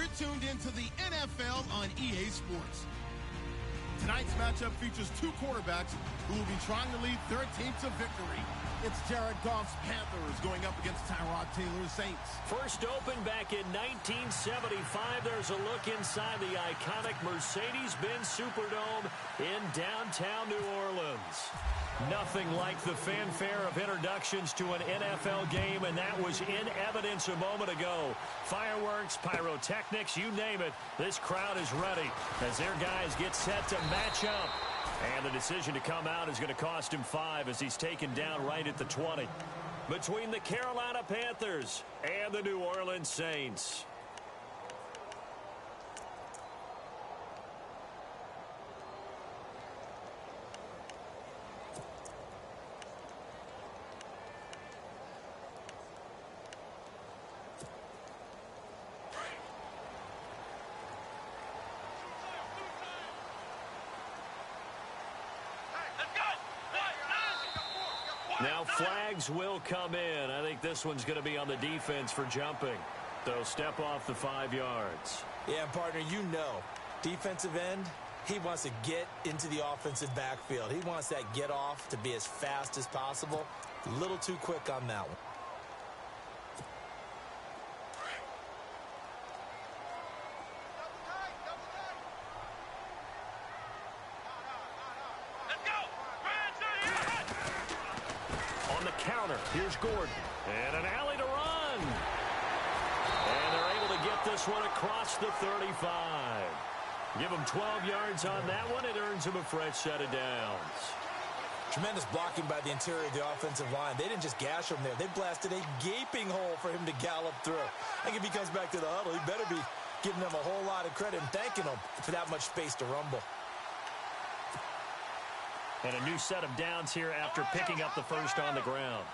You're tuned into the NFL on EA Sports. Tonight's matchup features two quarterbacks who will be trying to lead their team to victory. It's Jared Goff's Panthers going up against Tyrod Taylor's Saints. First opened back in 1975. There's a look inside the iconic Mercedes-Benz Superdome in downtown New Orleans. Nothing like the fanfare of introductions to an NFL game, and that was in evidence a moment ago. Fireworks, pyrotechnics, you name it, this crowd is ready as their guys get set to match up. And the decision to come out is going to cost him 5 as he's taken down right at the 20. Between the Carolina Panthers and the New Orleans Saints. Now flags will come in. I think this one's going to be on the defense for jumping. They'll step off the 5 yards. Yeah, partner, you know, defensive end, he wants to get into the offensive backfield. He wants that get off to be as fast as possible. A little too quick on that one. Here's Gordon, and an alley to run. And they're able to get this one across the 35. Give him 12 yards on that one. It earns him a fresh set of downs. Tremendous blocking by the interior of the offensive line. They didn't just gash him there. They blasted a gaping hole for him to gallop through. I think if he comes back to the huddle, he better be giving them a whole lot of credit and thanking them for that much space to rumble. And a new set of downs here after picking up the first on the ground.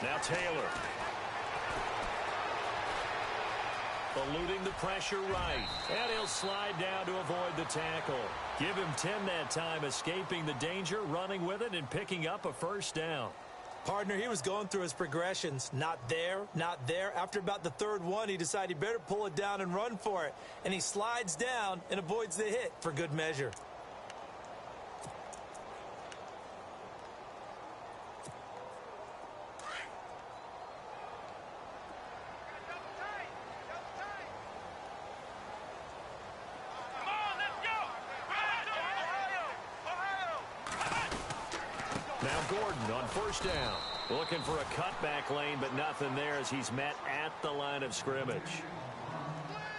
Now Taylor. Eluding the pressure right. And he'll slide down to avoid the tackle. Give him 10 that time, escaping the danger, running with it, and picking up a first down. Partner, he was going through his progressions. Not there, not there. After about the third one, he decided he better pull it down and run for it. And he slides down and avoids the hit for good measure. Now Gordon on first down. Looking for a cutback lane, but nothing there as he's met at the line of scrimmage.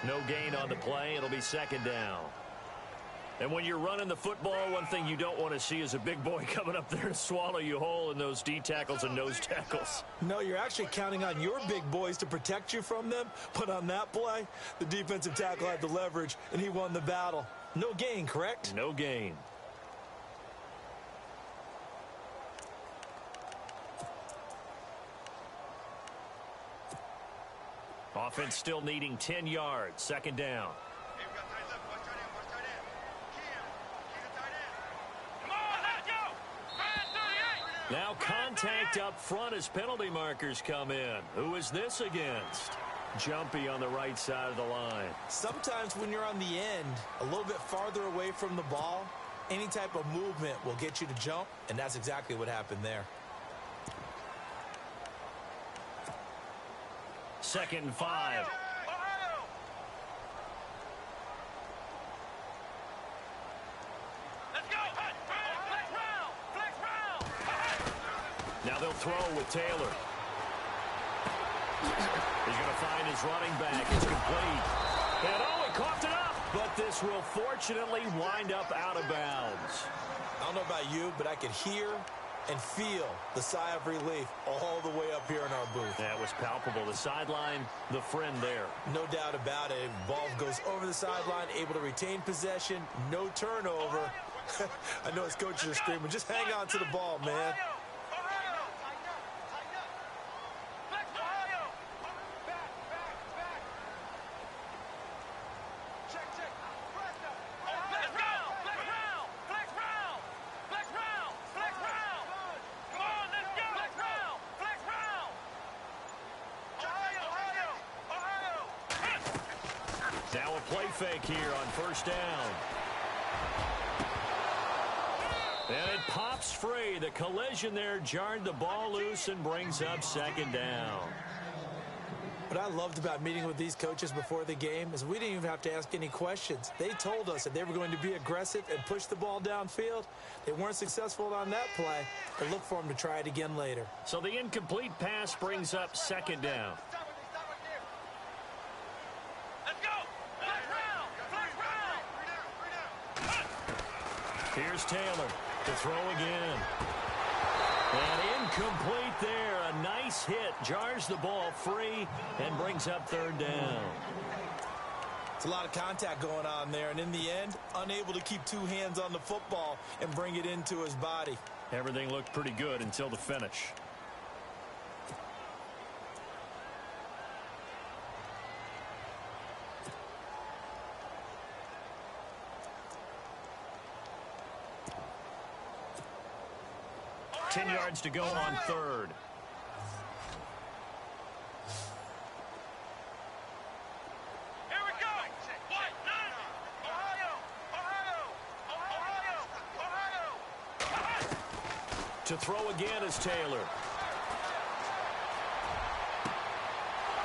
No gain on the play. It'll be second down. And when you're running the football, one thing you don't want to see is a big boy coming up there to swallow you whole in those D tackles and nose tackles. No, you're actually counting on your big boys to protect you from them. But on that play, the defensive tackle had the leverage, and he won the battle. No gain, correct? No gain. Offense still needing 10 yards. Second down. Now contact up front as penalty markers come in. Who is this against? Jumpy on the right side of the line. Sometimes when you're on the end, a little bit farther away from the ball, any type of movement will get you to jump, and that's exactly what happened there. Second and 5. Now they'll throw with Taylor. He's going to find his running back. It's complete. And oh, he coughed it up. But this will fortunately wind up out of bounds. I don't know about you, but I could hear and feel the sigh of relief all the way up here in our booth. That was palpable. The sideline, the friend there. No doubt about it. Ball goes over the sideline, able to retain possession, no turnover. I know his coaches are screaming, just hang on to the ball, man. play fake here on first down. And it pops free. The collision there jarred the ball loose and brings up second down. What I loved about meeting with these coaches before the game is we didn't even have to ask any questions. They told us that they were going to be aggressive and push the ball downfield. They weren't successful on that play, but look for them to try it again later. So the incomplete pass brings up second down. Here's Taylor to throw again. And incomplete there. A nice hit. Jars the ball free and brings up third down. It's a lot of contact going on there. And in the end, unable to keep two hands on the football and bring it into his body. Everything looked pretty good until the finish. Ten yards to go on third. Here we go. Ohio. To throw again is Taylor.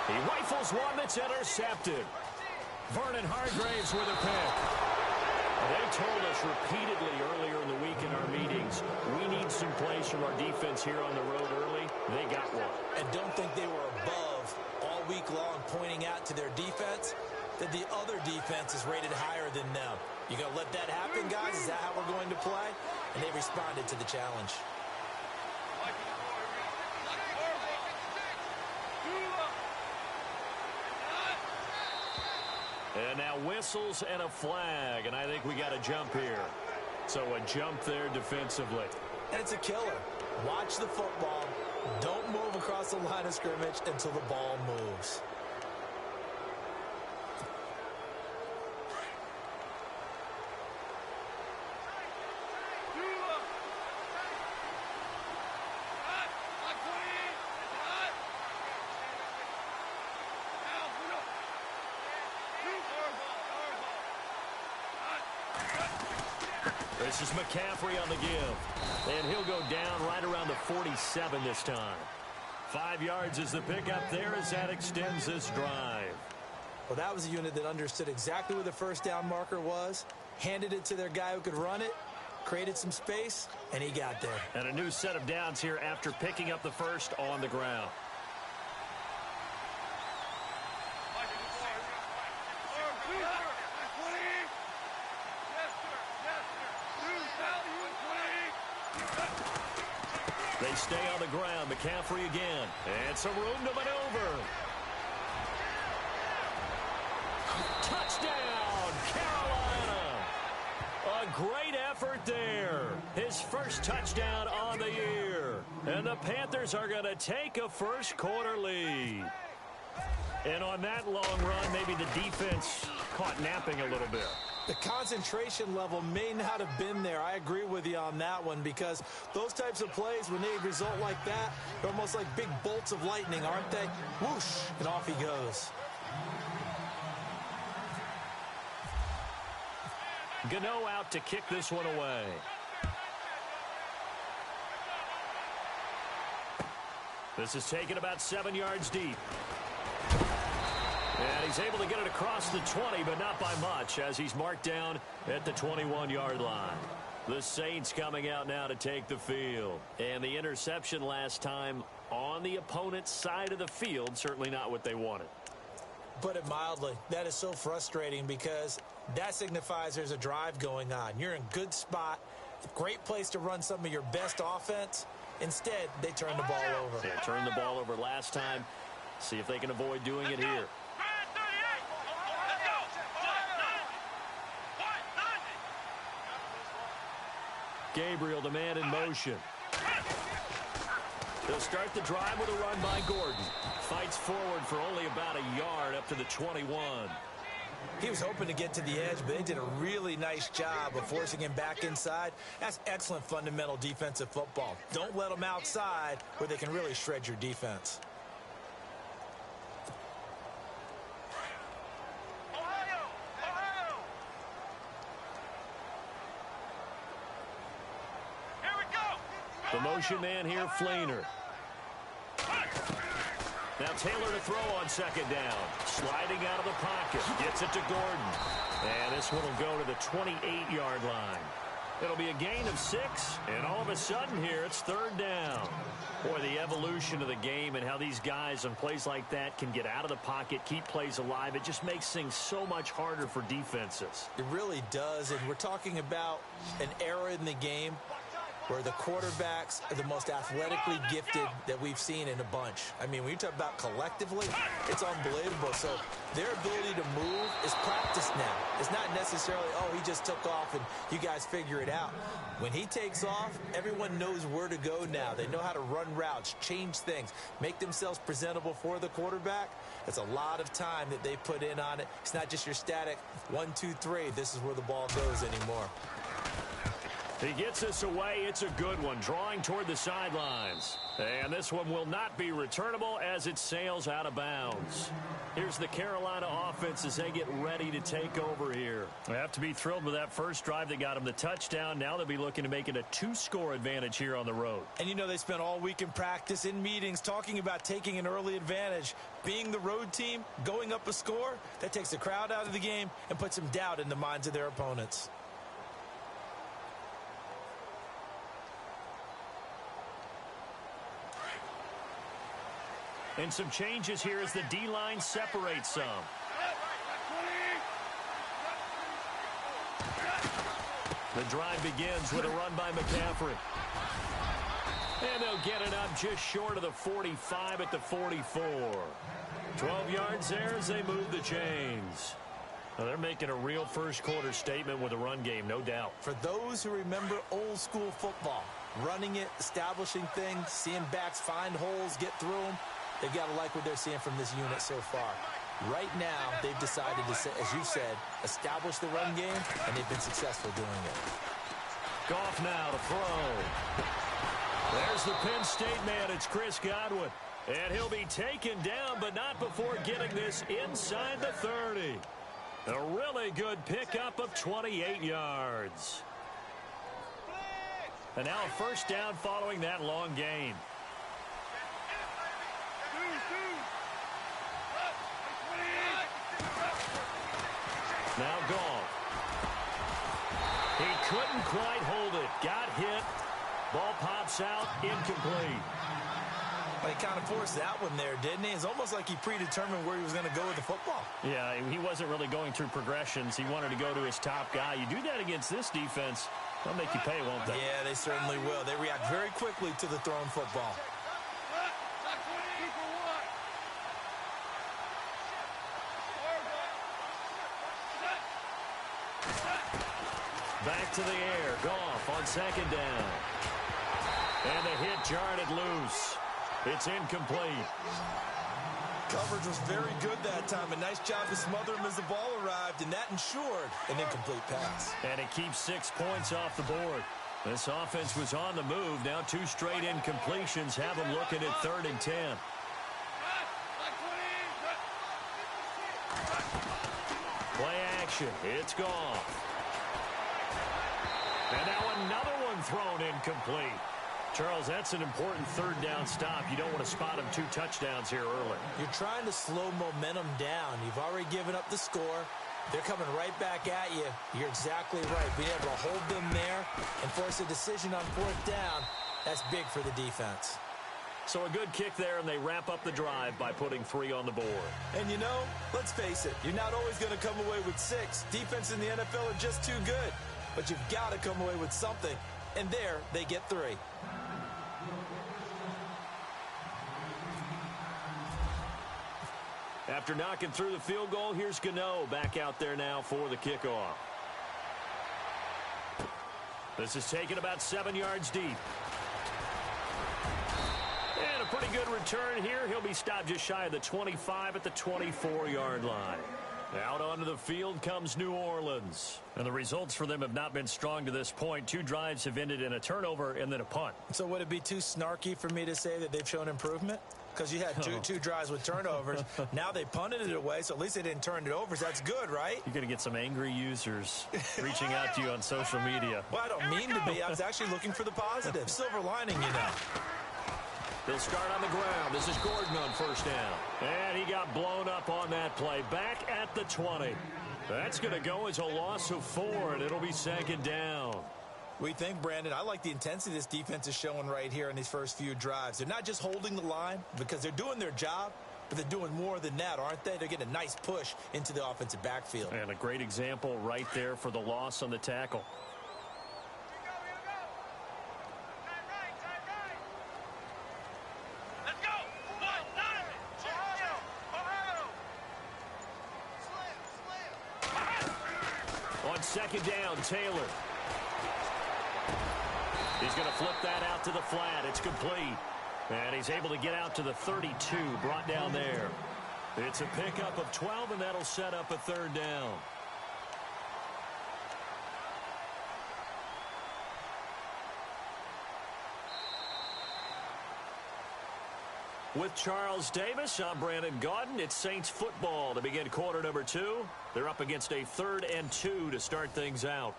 He rifles one that's intercepted. Vernon Hargraves with a pick. They told us repeatedly earlier in the week in our meetings, we need some plays from our defense here on the road early. They got one. And don't think they were above all week long pointing out to their defense that the other defense is rated higher than them. You going to let that happen, guys? Is that how we're going to play? And they responded to the challenge. And now whistles and a flag, and I think we got a jump here. So a jump there defensively. And it's a killer. Watch the football. Don't move across the line of scrimmage until the ball moves. This is McCaffrey on the give. And he'll go down right around the 47 this time. 5 yards is the pickup there as that extends this drive. Well, that was a unit that understood exactly where the first down marker was, handed it to their guy who could run it, created some space, and he got there. And a new set of downs here after picking up the first on the ground. They stay on the ground. McCaffrey again. And some room to maneuver. Touchdown, Carolina. A great effort there. His first touchdown on the year. And the Panthers are going to take a first quarter lead. And on that long run, maybe the defense caught napping a little bit. The concentration level may not have been there. I agree with you on that one because those types of plays, when they result like that, they're almost like big bolts of lightning, aren't they? Whoosh, and off he goes. Gano out to kick this one away. This is taken about 7 yards deep. And he's able to get it across the 20, but not by much, as he's marked down at the 21-yard line. The Saints coming out now to take the field. And the interception last time on the opponent's side of the field, certainly not what they wanted. Put it mildly, that is so frustrating because that signifies there's a drive going on. You're in good spot, great place to run some of your best offense. Instead, they turn the ball over. They turned the ball over last time. See if they can avoid doing it here. Gabriel, the man in motion. They'll start the drive with a run by Gordon. Fights forward for only about a yard up to the 21. He was hoping to get to the edge, but they did a really nice job of forcing him back inside. That's excellent fundamental defensive football. Don't let them outside where they can really shred your defense. The motion man here, Fleener. Now Taylor to throw on second down. Sliding out of the pocket. Gets it to Gordon. And this one will go to the 28-yard line. It'll be a gain of 6, and all of a sudden here it's third down. Boy, the evolution of the game and how these guys on plays like that can get out of the pocket, keep plays alive, it just makes things so much harder for defenses. It really does, and we're talking about an era in the game where the quarterbacks are the most athletically gifted that we've seen in a bunch. I mean, when you talk about collectively, it's unbelievable. So their ability to move is practiced now. It's not necessarily, oh, he just took off and you guys figure it out. When he takes off, everyone knows where to go now. They know how to run routes, change things, make themselves presentable for the quarterback. It's a lot of time that they put in on it. It's not just your static 1, 2, 3. This is where the ball goes anymore. He gets this away. It's a good one, drawing toward the sidelines. And this one will not be returnable as it sails out of bounds. Here's the Carolina offense as they get ready to take over here. They have to be thrilled with that first drive that got them the touchdown. Now they'll be looking to make it a 2-score advantage here on the road. And you know they spent all week in practice, in meetings, talking about taking an early advantage. Being the road team, going up a score, that takes the crowd out of the game and puts some doubt in the minds of their opponents. And some changes here as the D-line separates some. The drive begins with a run by McCaffrey. And they'll get it up just short of the 45 at the 44. 12 yards there as they move the chains. Now they're making a real first-quarter statement with a run game, no doubt. For those who remember old-school football, running it, establishing things, seeing backs find holes, get through them, they've got to like what they're seeing from this unit so far. Right now, they've decided to, as you said, establish the run game, and they've been successful doing it. Goff now to throw. There's the Penn State man. It's Chris Godwin. And he'll be taken down, but not before getting this inside the 30. A really good pickup of 28 yards. And now a first down following that long gain. Now Goff. He couldn't quite hold it. Got hit. Ball pops out. Incomplete. Well, he kind of forced that one there, didn't he? It's almost like he predetermined where he was going to go with the football. Yeah, he wasn't really going through progressions. He wanted to go to his top guy. You do that against this defense, they'll make you pay, won't they? Yeah, they certainly will. They react very quickly to the thrown football. Back to the air. Goff on second down. And the hit jarred it loose. It's incomplete. Coverage was very good that time. A nice job to smother him as the ball arrived, and that ensured an incomplete pass. And it keeps 6 points off the board. This offense was on the move. Now 2 straight incompletions have them looking at 3rd and 10. Play action. It's Goff. And now another one thrown incomplete. Charles, that's an important 3rd down stop. You don't want to spot him 2 touchdowns here early. You're trying to slow momentum down. You've already given up the score. They're coming right back at you. You're exactly right. Being able to hold them there and force a decision on 4th down, that's big for the defense. So a good kick there, and they wrap up the drive by putting 3 on the board. And you know, let's face it, you're not always going to come away with 6. Defense in the NFL are just too good. But you've got to come away with something. And there, they get 3. After knocking through the field goal, here's Gano back out there now for the kickoff. This is taken about 7 yards deep. And a pretty good return here. He'll be stopped just shy of the 25 at the 24-yard line. Out onto the field comes New Orleans. And the results for them have not been strong to this point. 2 drives have ended in a turnover and then a punt. So would it be too snarky for me to say that they've shown improvement? because you had two drives with turnovers. Now they punted it away, so at least they didn't turn it over. So that's good, right? You're going to get some angry users reaching out to you on social media. Well, I don't mean to be. I was actually looking for the positive. Silver lining, you know. They'll start on the ground. This is Gordon on first down. And he got blown up on that play. Back at the 20. That's going to go as a loss of 4, and it'll be second down. We think, Brandon, I like the intensity this defense is showing right here in these first few drives. They're not just holding the line because they're doing their job, but they're doing more than that, aren't they? They're getting a nice push into the offensive backfield. And a great example right there for the loss on the tackle. On second down, Taylor. He's going to flip that out to the flat. It's complete. And he's able to get out to the 32, brought down there. It's a pickup of 12, and that'll set up a third down. With Charles Davis, I'm Brandon Gaudin. It's Saints football to begin quarter number 2. They're up against a 3rd and 2 to start things out.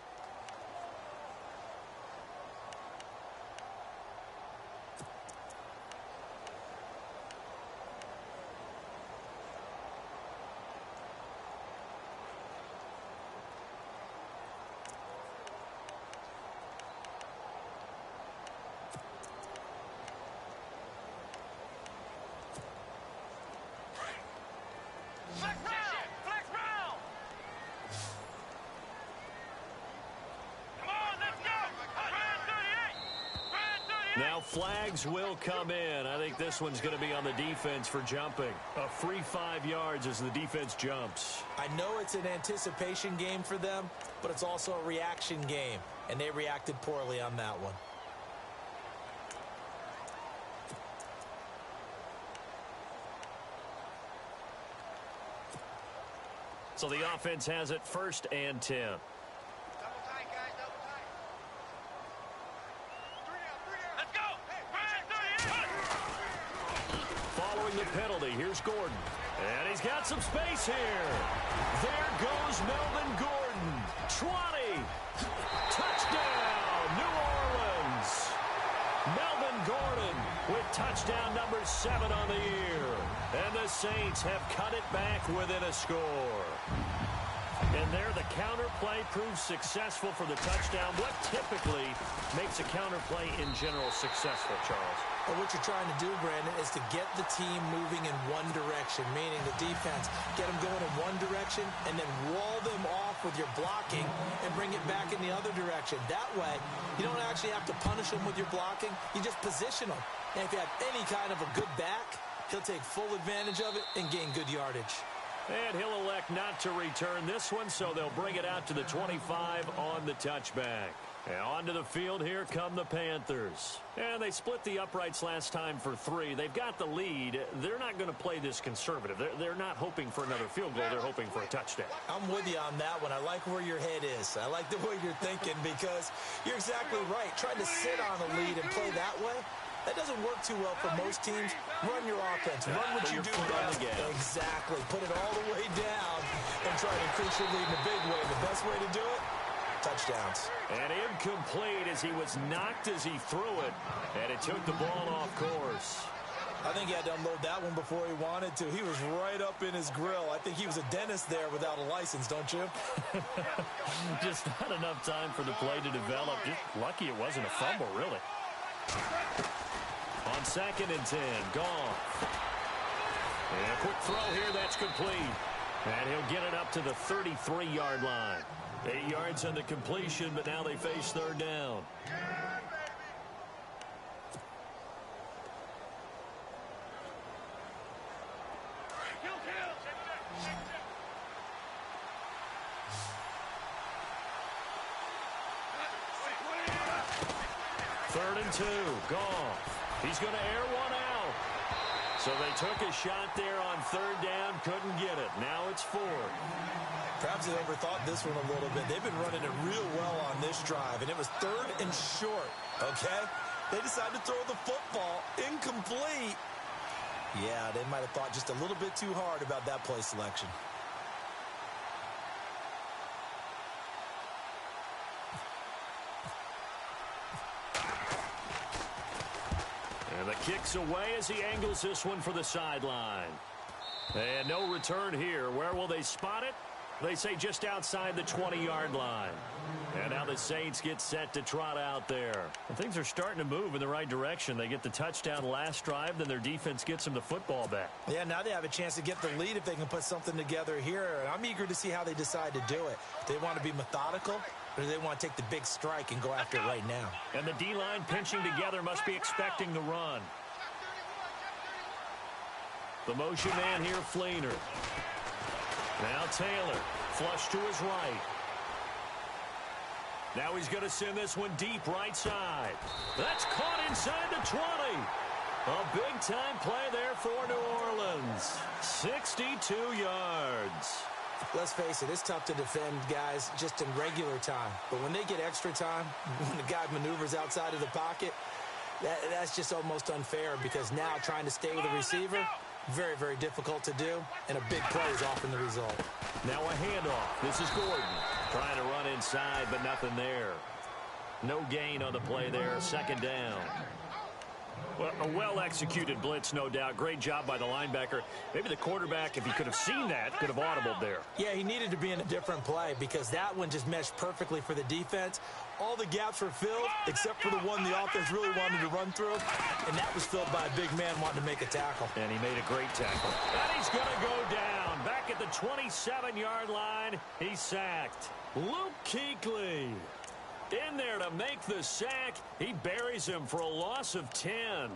Now flags will come in. I think this one's going to be on the defense for jumping. A free 5 yards as the defense jumps. I know it's an anticipation game for them, but it's also a reaction game, and they reacted poorly on that one. So the offense has it 1st and 10. Following the penalty, here's Gordon. And he's got some space here. There goes Melvin Gordon. 20. Touchdown, New Orleans. Melvin Gordon with touchdown number 7 on the year. And the Saints have cut it back within a score. And there, the counter play proves successful for the touchdown. What typically makes a counter play in general successful, Charles? Well, what you're trying to do, Brandon, is to get the team moving in one direction, meaning the defense, get them going in one direction and then wall them off with your blocking and bring it back in the other direction. That way, you don't actually have to punish them with your blocking. You just position them. And if you have any kind of a good back, he'll take full advantage of it and gain good yardage. And he'll elect not to return this one, so they'll bring it out to the 25 on the touchback. And onto the field, here come the Panthers. And they split the uprights last time for 3. They've got the lead. They're not going to play this conservative. They're not hoping for another field goal. They're hoping for a touchdown. I'm with you on that one. I like where your head is. I like the way you're thinking because you're exactly right. Trying to sit on a lead and play that way, that doesn't work too well for most teams. Run your offense. Run what you do best. Exactly. Put it all the way down and try to increase your lead in a big way. The best way to do it, touchdowns. And incomplete as he was knocked as he threw it. And it took the ball off course. I think he had to unload that one before he wanted to. He was right up in his grill. I think he was a dentist there without a license, don't you? Just not enough time for the play to develop. Just lucky it wasn't a fumble, really. On 2nd and 10, Goff. And a quick throw here, that's complete. And he'll get it up to the 33-yard line. 8 yards on the completion, but now they face 3rd down. Third and 2, Goff. He's going to air one out. So they took a shot there on 3rd down, couldn't get it. Now it's 4. Perhaps they overthought this one a little bit. They've been running it real well on this drive, and it was 3rd and short, okay? They decided to throw the football incomplete. Yeah, they might have thought just a little bit too hard about that play selection. And the kick's away as he angles this one for the sideline. And no return here. Where will they spot it? They say just outside the 20-yard line. And now the Saints get set to trot out there. And things are starting to move in the right direction. They get the touchdown last drive, then their defense gets them the football back. Yeah, now they have a chance to get the lead if they can put something together here. And I'm eager to see how they decide to do it. Do they want to be methodical, or do they want to take the big strike and go after it right now? And the D-line pinching together must be expecting the run. The motion man here, Fleener. Now Taylor, flush to his right. Now he's going to send this one deep right side. That's caught inside the 20. A big-time play there for New Orleans. 62 yards. Let's face it, it's tough to defend guys just in regular time. But when they get extra time, when the guy maneuvers outside of the pocket, that's just almost unfair because now trying to stay with the receiver, very, very difficult to do, and a big play is often the result. Now a handoff. This is Gordon. Trying to run inside, but nothing there. No gain on the play there. Second down. Well, a well-executed blitz, no doubt. Great job by the linebacker. Maybe the quarterback, if he could have seen that, could have audibled there. Yeah, he needed to be in a different play because that one just meshed perfectly for the defense. All the gaps were filled except for the one the offense really wanted to run through, and that was filled by a big man wanting to make a tackle. And he made a great tackle. And he's going to go down. Back at the 27-yard line, he's sacked. Luke Kuechly in there to make the sack. He buries him for a loss of 10.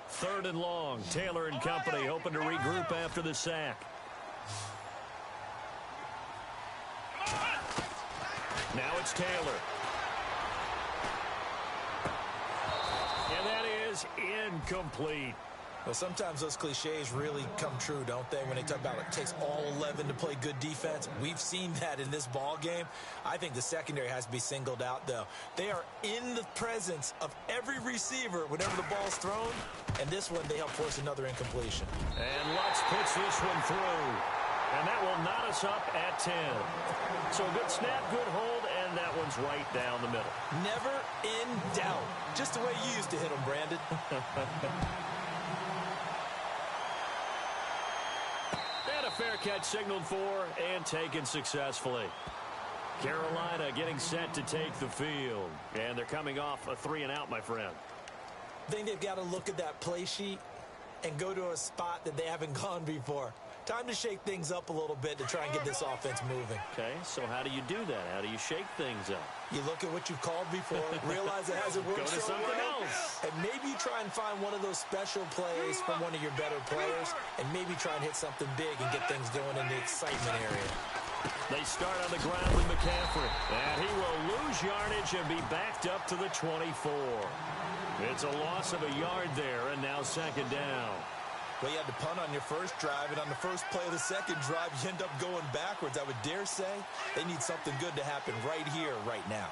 Third and long. Taylor and company hoping to regroup after the sack. Now it's Taylor. And that is incomplete. Well, sometimes those cliches really come true, don't they? When they talk about it takes all 11 to play good defense. We've seen that in this ball game. I think the secondary has to be singled out, though. They are in the presence of every receiver whenever the ball's thrown. And this one, they help force another incompletion. And Lutz puts this one through. And that will knot us up at 10. So good snap, good hold, and that one's right down the middle. Never in doubt. Just the way you used to hit them, Brandon. And a fair catch signaled for and taken successfully. Carolina getting set to take the field. And they're coming off a 3-and-out, my friend. I think they've got to look at that play sheet and go to a spot that they haven't gone before. Time to shake things up a little bit to try and get this offense moving. Okay, so how do you do that? How do you shake things up? You look at what you've called before, realize it hasn't worked Go to so something well, else. and maybe you try and find one of those special plays from one of your better players, and maybe try and hit something big and get things going in the excitement area. They start on the ground with McCaffrey, and he will lose yardage and be backed up to the 24. It's a loss of a yard there, and now second down. Well, you had to punt on your first drive, and on the first play of the second drive, you end up going backwards. I would dare say they need something good to happen right here, right now.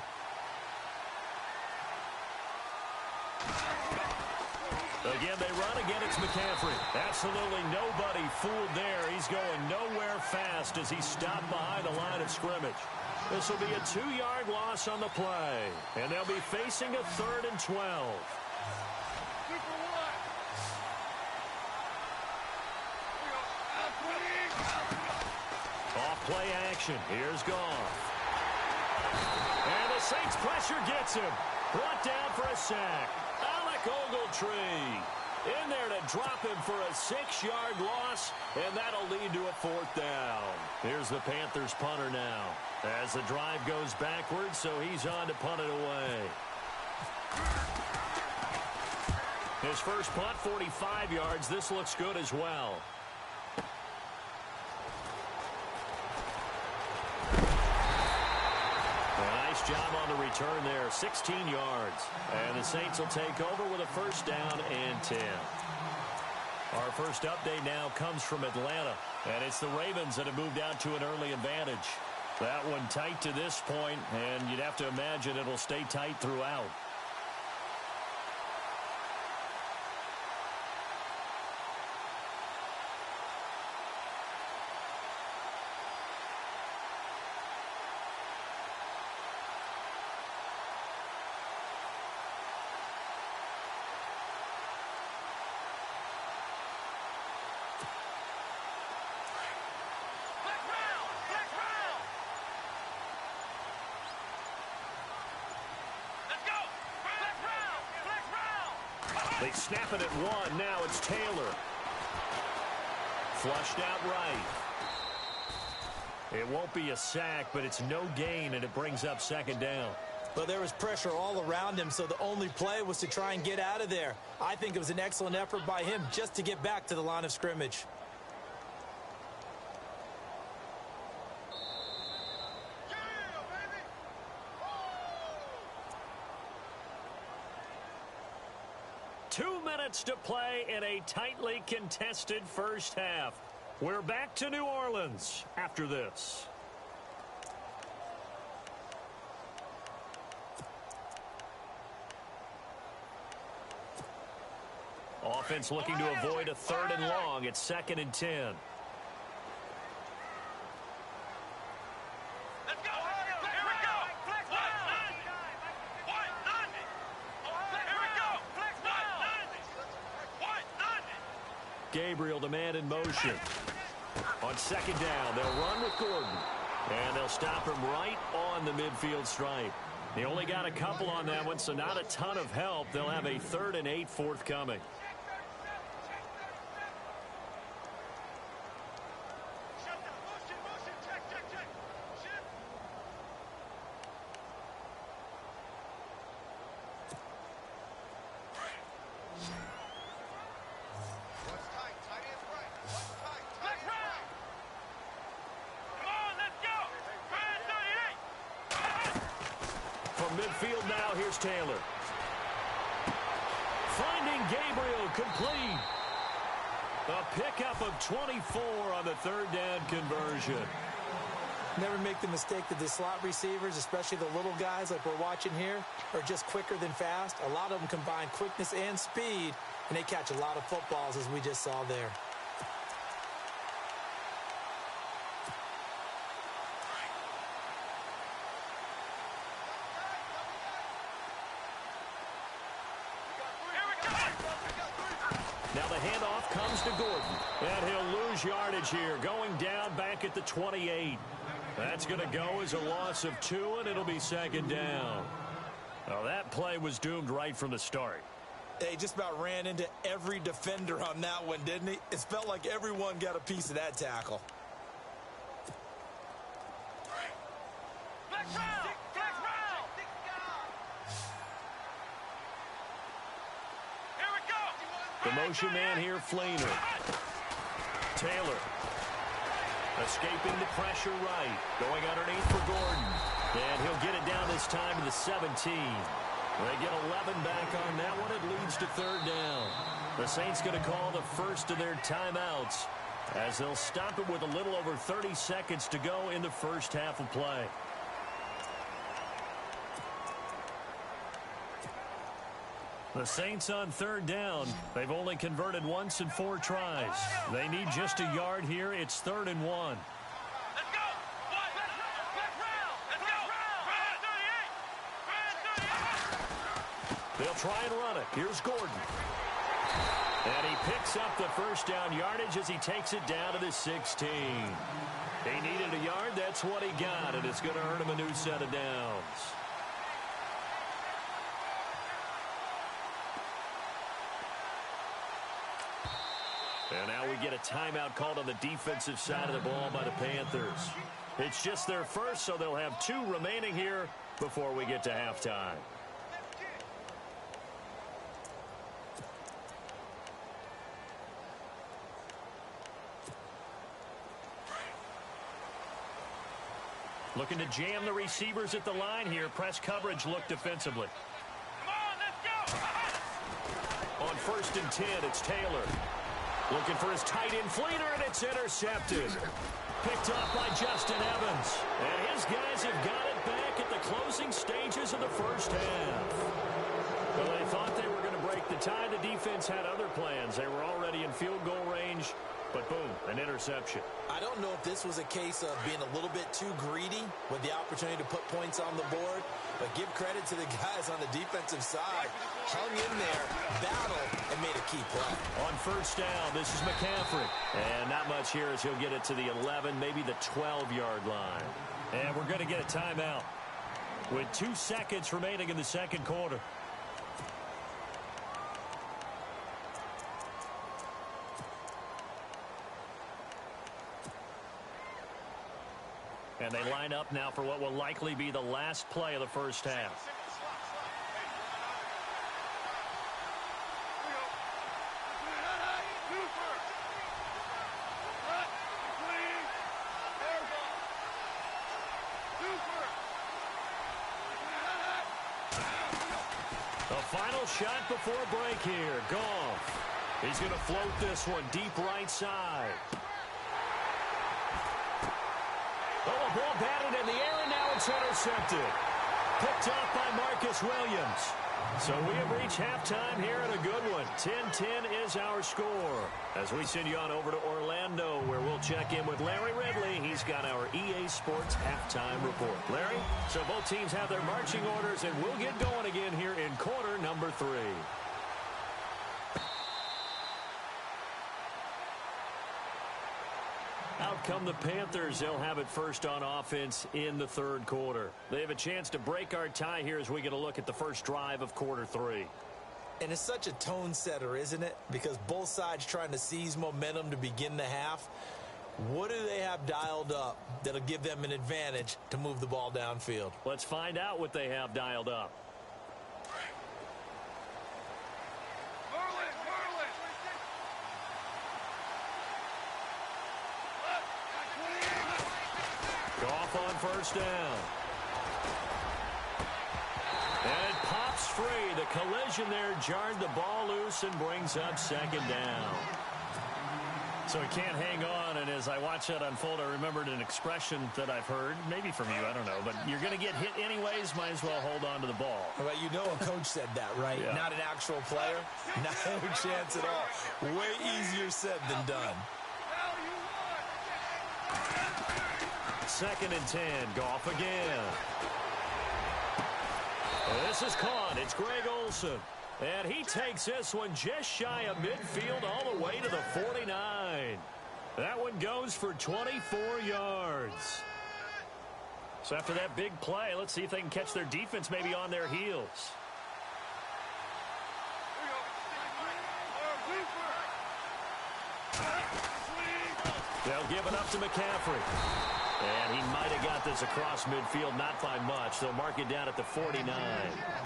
Again, they run. Again, it's McCaffrey. Absolutely nobody fooled there. He's going nowhere fast as he stopped behind the line of scrimmage. This will be a 2-yard loss on the play, and they'll be facing a 3rd and 12. Off-play action. Here's Goff. And the Saints pressure gets him. Brought down for a sack. Alec Ogletree in there to drop him for a 6-yard loss, and that'll lead to a 4th down. Here's the Panthers punter now as the drive goes backwards, so he's on to punt it away. His first punt, 45 yards. This looks good as well. Nice job on the return there, 16 yards. And the Saints will take over with a 1st down and 10. Our first update now comes from Atlanta, and it's the Ravens that have moved out to an early advantage. That one tight to this point, and you'd have to imagine it'll stay tight throughout. They snap it at one. Now it's Taylor. Flushed out right. It won't be a sack, but it's no gain, and it brings up second down. But there was pressure all around him, so the only play was to try and get out of there. I think it was an excellent effort by him just to get back to the line of scrimmage. To play in a tightly contested first half. We're back to New Orleans after this. Offense looking to avoid a 3rd and long. It's 2nd and 10. Gabriel, the man in motion. On 2nd down, they'll run with Gordon. And they'll stop him right on the midfield stripe. They only got a couple on that one, so not a ton of help. They'll have a 3rd and 8 forthcoming. Midfield now, here's Taylor. Finding Gabriel complete. A pickup of 24 on the 3rd down conversion. Never make the mistake that the slot receivers, especially the little guys like we're watching here, are just quicker than fast. A lot of them combine quickness and speed, and they catch a lot of footballs, as we just saw there. Now the handoff comes to Gordon. And he'll lose yardage here, going down back at the 28. That's going to go as a loss of 2, and it'll be 2nd down. Well, that play was doomed right from the start. They just about ran into every defender on that one, didn't he? It felt like everyone got a piece of that tackle. The motion man here, Fleener. Taylor. Escaping the pressure right. Going underneath for Gordon. And he'll get it down this time to the 17. They get 11 back on that one. It leads to 3rd down. The Saints going to call the first of their timeouts as they'll stop it with a little over 30 seconds to go in the first half of play. The Saints on 3rd down. They've only converted once in 4 tries. They need just a yard here. It's 3rd and 1. Let's go! Let's go! They'll try and run it. Here's Gordon. And he picks up the first down yardage as he takes it down to the 16. He needed a yard. That's what he got, and it's going to earn him a new set of downs. And now we get a timeout called on the defensive side of the ball by the Panthers. It's just their first, so they'll have 2 remaining here before we get to halftime. Looking to jam the receivers at the line here. Press coverage look defensively. Come on, let's go! On 1st and 10, it's Taylor. Looking for his tight end Fleener, and it's intercepted. Picked up by Justin Evans. And his guys have got it back at the closing stages of the first half. Well, they thought they were going to break the tie. The defense had other plans. They were already in field goal range, but boom, an interception. I don't know if this was a case of being a little bit too greedy with the opportunity to put points on the board, but give credit to the guys on the defensive side. Hung in there, battled, and made a key play. On first down, this is McCaffrey. And not much here as he'll get it to the 11, maybe the 12-yard line. And we're going to get a timeout with 2 seconds remaining in the second quarter. And they line up now for what will likely be the last play of the first half. The final shot before break here. Goff. He's going to float this one deep right side. Oh, a ball batted in the air, and now it's intercepted. Picked up by Marcus Williams. So we have reached halftime here in a good one. 10-10 is our score. As we send you on over to Orlando, where we'll check in with Larry Ridley. He's got our EA Sports halftime report. Larry, so both teams have their marching orders, and we'll get going again here in quarter number 3. Out come the Panthers. They'll have it first on offense in the third quarter. They have a chance to break our tie here as we get a look at the first drive of quarter 3. And it's such a tone setter, isn't it? Because both sides trying to seize momentum to begin the half. What do they have dialed up that'll give them an advantage to move the ball downfield? Let's find out what they have dialed up. Goff on first down. And it pops free. The collision there jarred the ball loose and brings up second down. So he can't hang on, and as I watch that unfold, I remembered an expression that I've heard, maybe from you, I don't know, but you're going to get hit anyways, might as well hold on to the ball. Well, you know a coach said that, right? Yeah. Not an actual player. Not a chance at all. Way easier said than done. Second and 10, Goff again. This is caught. It's Greg Olsen. And he takes this one just shy of midfield all the way to the 49. That one goes for 24 yards. So after that big play, let's see if they can catch their defense maybe on their heels. They'll give it up to McCaffrey. And he might have got this across midfield, not by much. They'll mark it down at the 49.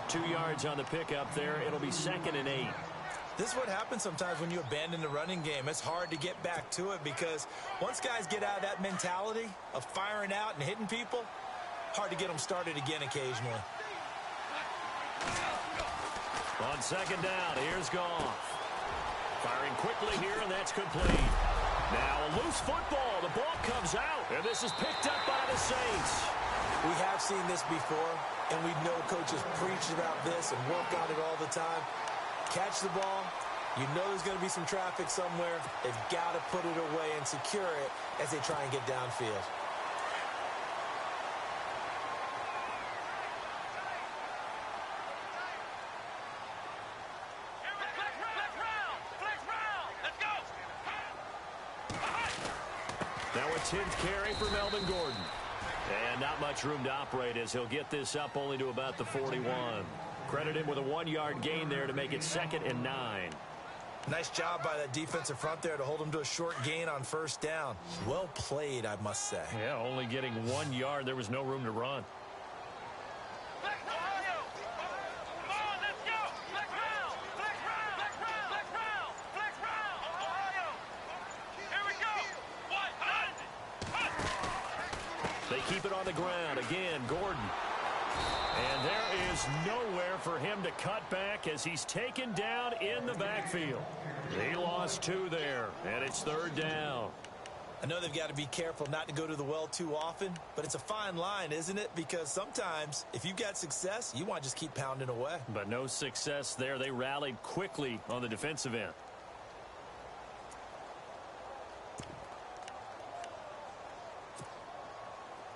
2 yards on the pickup there. It'll be second and 8. This is what happens sometimes when you abandon the running game. It's hard to get back to it because once guys get out of that mentality of firing out and hitting people, hard to get them started again occasionally. On second down, here's Goff. Firing quickly here, and that's complete. Now a loose football. The ball comes out, and this is picked up by the Saints. We have seen this before, and we know coaches preach about this and work on it all the time. Catch the ball. You know there's going to be some traffic somewhere. They've got to put it away and secure it as they try and get downfield. Now a 10th carry for Melvin Gordon. And not much room to operate as he'll get this up only to about the 41. Credit him with a 1-yard gain there to make it second and 9. Nice job by that defensive front there to hold him to a short gain on first down. Well played, I must say. Yeah, only getting 1 yard. There was no room to run. They keep it on the ground. Again, Gordon. And there is nowhere for him to cut back as he's taken down in the backfield. He lost 2 there, and it's 3rd down. I know they've got to be careful not to go to the well too often, but it's a fine line, isn't it? Because sometimes, if you've got success, you want to just keep pounding away. But no success there. They rallied quickly on the defensive end.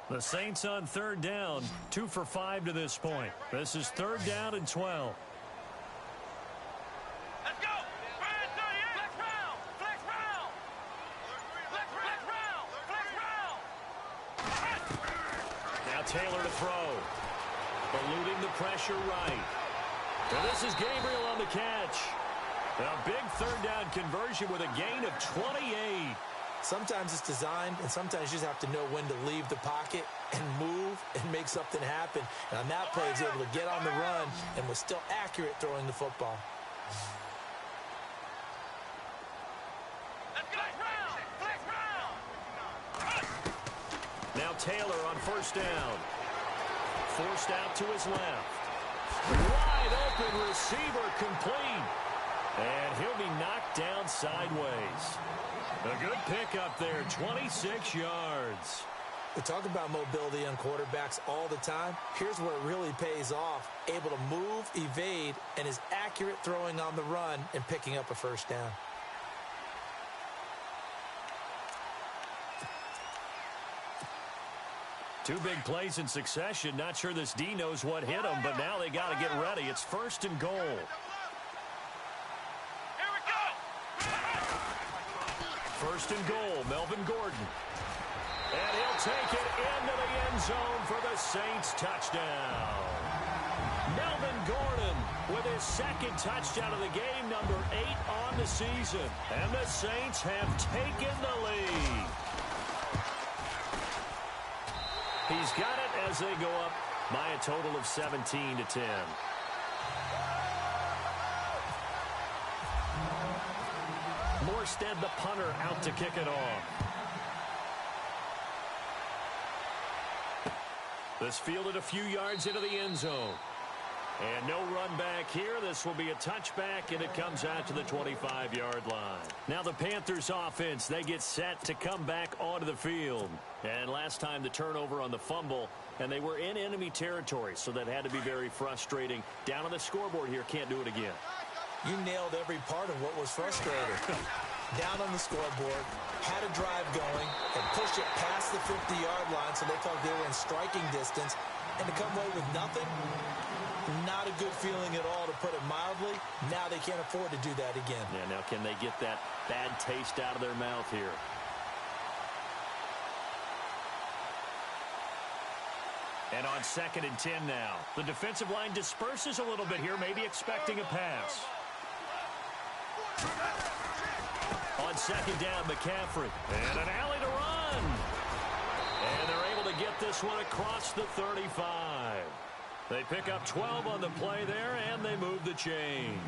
The Saints on 3rd down, 2 for 5 to this point. This is 3rd down and 12. Let's go. Flex round. Flex round. Flex round. Flex round. Now Taylor to throw. Eluding the pressure right. And this is Gabriel on the catch. A big 3rd down conversion with a gain of 28. Sometimes it's designed, and sometimes you just have to know when to leave the pocket and move and make something happen. And on that play, he was able to get on the run and was still accurate throwing the football. Now Taylor on 1st down. Forced out to his left. Wide open receiver complete. And he'll be knocked down sideways. A good pickup there, 26 yards. We talk about mobility on quarterbacks all the time. Here's where it really pays off. Able to move, evade, and is accurate throwing on the run and picking up a 1st down. Two big plays in succession. Not sure this D knows what hit him, but now they got to get ready. It's 1st and goal. First and goal, Melvin Gordon. And he'll take it into the end zone for the Saints touchdown. Melvin Gordon with his 2nd touchdown of the game, number 8 on the season. And the Saints have taken the lead. He's got it as they go up by a total of 17-10. Morstead, the punter, out to kick it off. This fielded a few yards into the end zone. And no run back here. This will be a touchback, and it comes out to the 25-yard line. Now the Panthers offense, they get set to come back onto the field. And last time the turnover on the fumble, and they were in enemy territory, so that had to be very frustrating. Down on the scoreboard here, can't do it again. You nailed every part of what was frustrating. Down on the scoreboard, had a drive going, and pushed it past the 50-yard line so they thought they were in striking distance. And to come away with nothing, not a good feeling at all, to put it mildly. Now they can't afford to do that again. Yeah, now can they get that bad taste out of their mouth here? And on 2nd and 10 now. The defensive line disperses a little bit here, maybe expecting a pass. On 2nd down, McCaffrey. And an alley to run. And they're able to get this one across the 35. They pick up 12 on the play there, and they move the chains.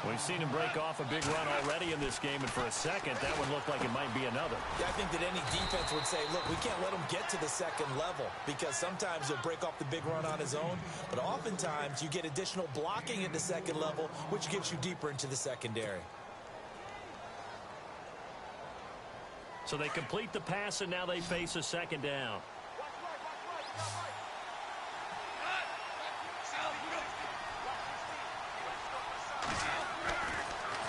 We've seen him break off a big run already in this game, and for a second, that one looked like it might be another. Yeah, I think that any defense would say, look, we can't let him get to the 2nd level, because sometimes he'll break off the big run on his own, but oftentimes you get additional blocking at the 2nd level, which gets you deeper into the secondary. So they complete the pass, and now they face a 2nd down.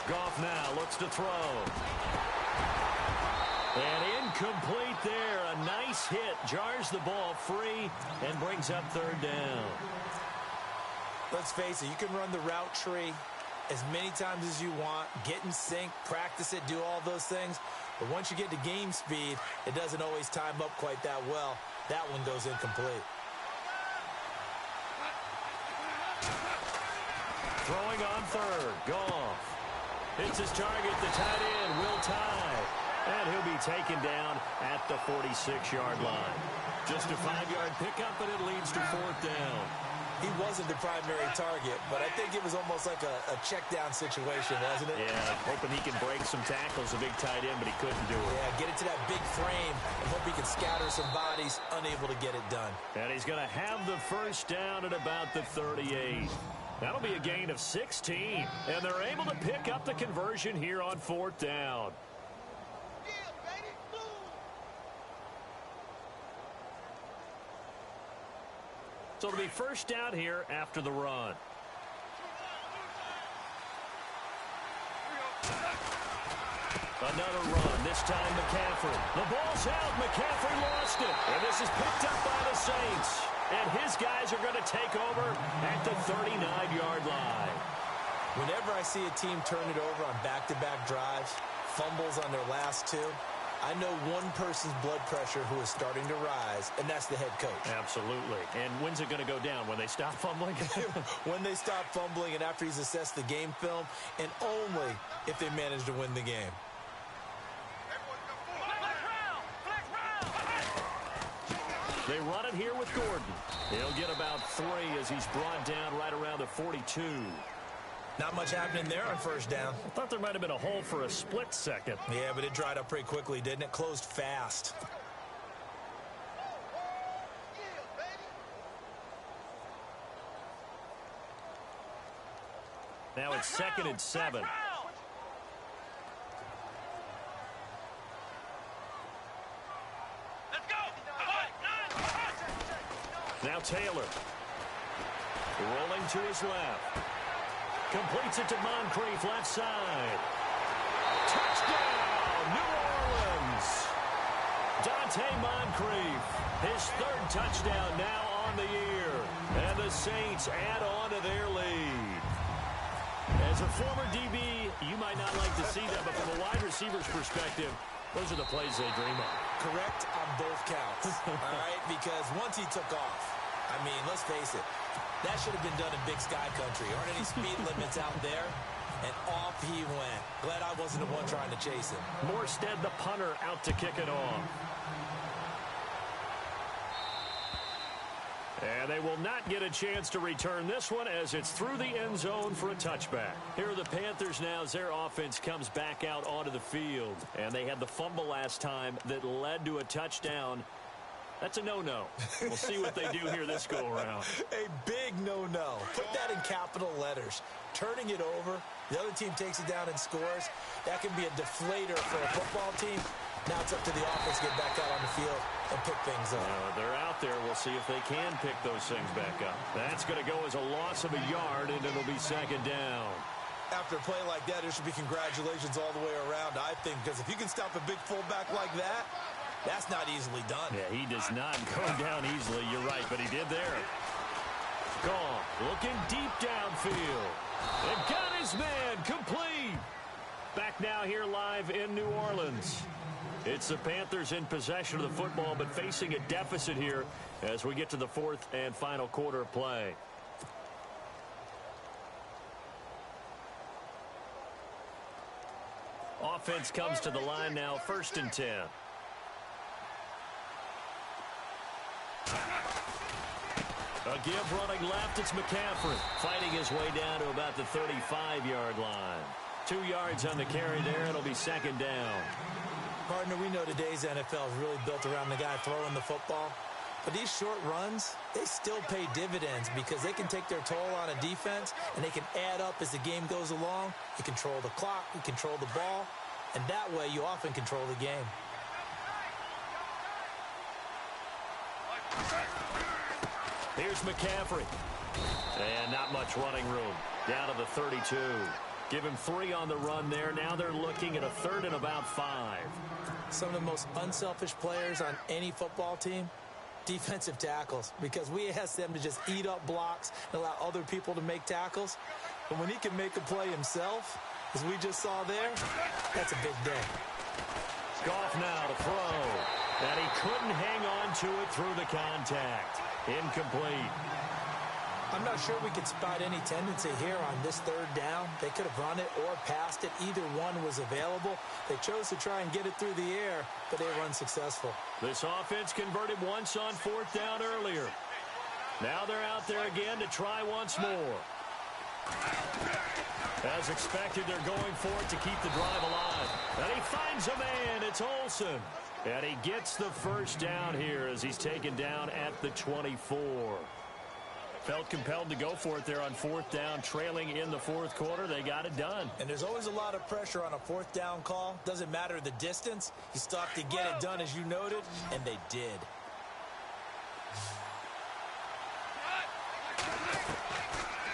Goff now looks to throw. And incomplete there. A nice hit. Jars the ball free and brings up 3rd down. Let's face it, you can run the route tree as many times as you want, get in sync, practice it, do all those things. But once you get to game speed, it doesn't always time up quite that well. That one goes incomplete. Throwing on 3rd. Goff. Hits his target, the tight end, Will Tye. And he'll be taken down at the 46-yard line. Just a 5-yard pickup, and it leads to 4th down. He was wasn't the primary target, but I think it was almost like a check-down situation, wasn't it? Yeah, hoping he can break some tackles, a big tight end, but he couldn't do it. Yeah, get it to that big frame and hope he can scatter some bodies, unable to get it done. And he's going to have the first down at about the 38. That'll be a gain of 16, and they're able to pick up the conversion here on 4th down. So it'll be first down here after the run. Another run, this time McCaffrey. The ball's out, McCaffrey lost it. And this is picked up by the Saints. And his guys are going to take over at the 39-yard line. Whenever I see a team turn it over on back-to-back drives, fumbles on their last two, I know one person's blood pressure who is starting to rise, and that's the head coach. Absolutely. And when's it going to go down? When they stop fumbling? When they stop fumbling and after he's assessed the game film, and only if they manage to win the game. They run it here with Gordon. He'll get about 3 as he's brought down right around the 42. Not much happening there on first down. I thought there might have been a hole for a split second. Yeah, but it dried up pretty quickly, didn't it? Closed fast. Now it's 2nd and 7. Let's go. Now Taylor. Rolling to his left. Completes it to Moncrief, left side. Touchdown, New Orleans. Dante Moncrief, his 3rd touchdown now on the year. And the Saints add on to their lead. As a former DB, you might not like to see that, but from a wide receiver's perspective, those are the plays they dream of. Correct on both counts, all right? Because once he took off, I mean, let's face it, that should have been done in Big Sky Country. Aren't any speed limits out there? And off he went. Glad I wasn't the one trying to chase him. Morstead, the punter, out to kick it off. And they will not get a chance to return this one as it's through the end zone for a touchback. Here are the Panthers now as their offense comes back out onto the field. And they had the fumble last time that led to a touchdown. That's a no-no. We'll see what they do here this go-around. A big no-no. Put that in capital letters. Turning it over, the other team takes it down and scores. That can be a deflator for a football team. Now it's up to the offense to get back out on the field and pick things up. They're out there. We'll see if they can pick those things back up. That's going to go as a loss of a yard, and it'll be 2nd down. After a play like that, there should be congratulations all the way around, I think, because if you can stop a big fullback like that, that's not easily done. Yeah, he does not go down easily. You're right, but he did there. Gone. Looking deep downfield. And got his man complete. Back now here live in New Orleans. It's the Panthers in possession of the football, but facing a deficit here as we get to the 4th and final quarter of play. Offense comes to the line now, 1st and 10. A give running left, it's McCaffrey. Fighting his way down to about the 35-yard line. 2 yards on the carry there, it'll be 2nd down. Partner, we know today's NFL is really built around the guy throwing the football. But these short runs, they still pay dividends because they can take their toll on a defense and they can add up as the game goes along. You control the clock, you control the ball, and that way you often control the game. Here's McCaffrey. And not much running room. Down to the 32. Give him 3 on the run there. Now they're looking at a 3rd and about 5. Some of the most unselfish players on any football team, defensive tackles, because we ask them to just eat up blocks and allow other people to make tackles. But when he can make a play himself, as we just saw there, that's a big day. Goff now to throw. And he couldn't hang on to it through the contact. Incomplete. I'm not sure we could spot any tendency here on this 3rd down. They could have run it or passed it. Either one was available. They chose to try and get it through the air, but they were unsuccessful. This offense converted once on 4th down earlier. Now they're out out there again to try once more. As expected, they're going for it to keep the drive alive. And he finds a man. It's Olsen. And he gets the first down here as he's taken down at the 24. Felt compelled to go for it there on fourth down, trailing in the fourth quarter. They got it done. And there's always a lot of pressure on a fourth down call. Doesn't matter the distance. You still have to get it done, as you noted, and they did.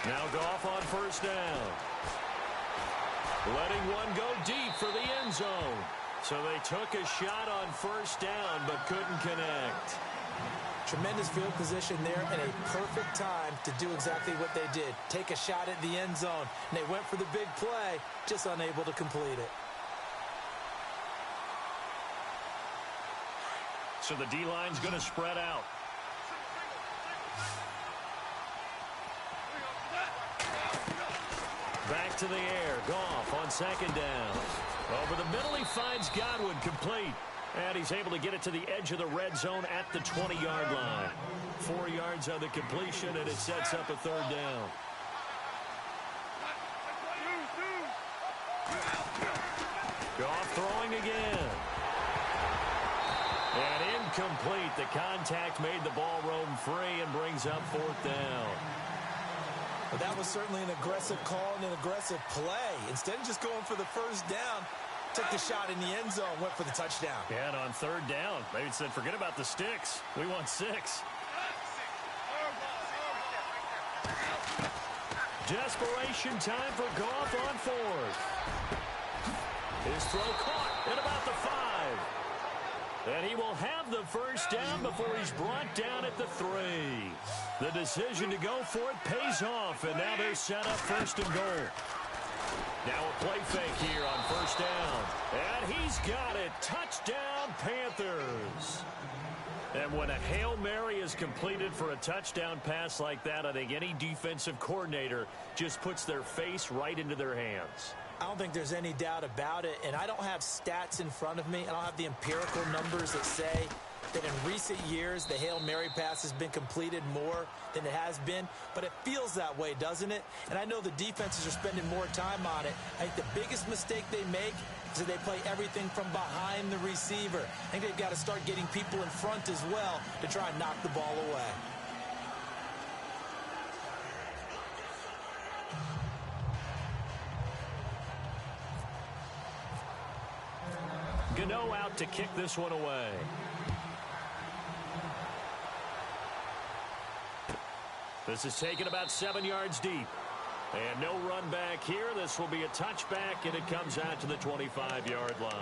Now Goff on first down. Letting one go deep for the end zone. So they took a shot on first down but couldn't connect. Tremendous field position there and a perfect time to do exactly what they did. Take a shot at the end zone. And they went for the big play, just unable to complete it. So the D-line's going to spread out. Back to the air. Goff on second down. Over the middle, he finds Godwin complete. And he's able to get it to the edge of the red zone at the 20-yard line. 4 yards on the completion, and it sets up a third down. Goff throwing again. And incomplete. The contact made the ball roam free and brings up fourth down. Well, that was certainly an aggressive call and an aggressive play. Instead of just going for the first down, took the shot in the end zone, went for the touchdown. Yeah, and on third down, they said, forget about the sticks. We want 6. Desperation time for Goff on fourth. His throw caught at about the 5. And he will have the first down before he's brought down at the 3. The decision to go for it pays off, and now they're set up first and goal. Now a play fake here on first down. And he's got it. Touchdown, Panthers. And when a Hail Mary is completed for a touchdown pass like that, I think any defensive coordinator just puts their face right into their hands. I don't think there's any doubt about it, and I don't have stats in front of me. I don't have the empirical numbers that say that in recent years the Hail Mary pass has been completed more than it has been, but it feels that way, doesn't it? And I know the defenses are spending more time on it. I think the biggest mistake they make is that they play everything from behind the receiver. I think they've got to start getting people in front as well to try and knock the ball away. Gano out to kick this one away. This is taken about 7 yards deep. And no run back here. This will be a touchback, and it comes out to the 25-yard line.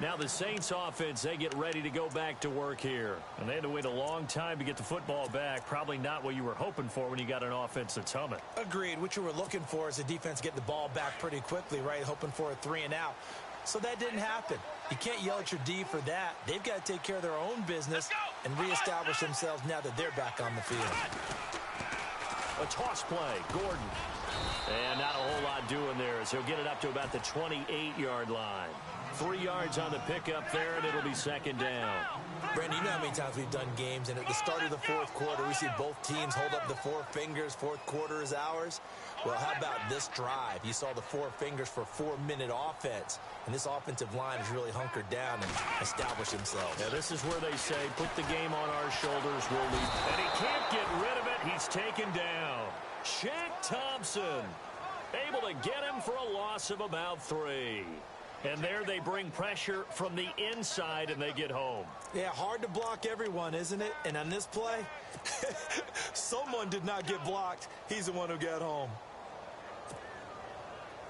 Now the Saints offense, they get ready to go back to work here. And they had to wait a long time to get the football back. Probably not what you were hoping for when you got an offense that's humming. Agreed. What you were looking for is the defense get the ball back pretty quickly, right? Hoping for a 3-and-out. So that didn't happen. You can't yell at your D for that. They've got to take care of their own business and reestablish themselves now that they're back on the field. A toss play. Gordon. And not a whole lot doing there as he'll get it up to about the 28-yard line. 3 yards on the pickup there, and it'll be second down. Brandon, you know how many times we've done games, and at the start of the fourth quarter, we see both teams hold up the 4 fingers, fourth quarter is ours. Well, how about this drive? You saw the 4 fingers for 4-minute offense, and this offensive line has really hunkered down and established themselves. Yeah, this is where they say, put the game on our shoulders, we'll lead. And he can't get rid of it. He's taken down. Shaq Thompson able to get him for a loss of about 3. And there they bring pressure from the inside, and they get home. Yeah, hard to block everyone, isn't it? And on this play, someone did not get blocked. He's the one who got home.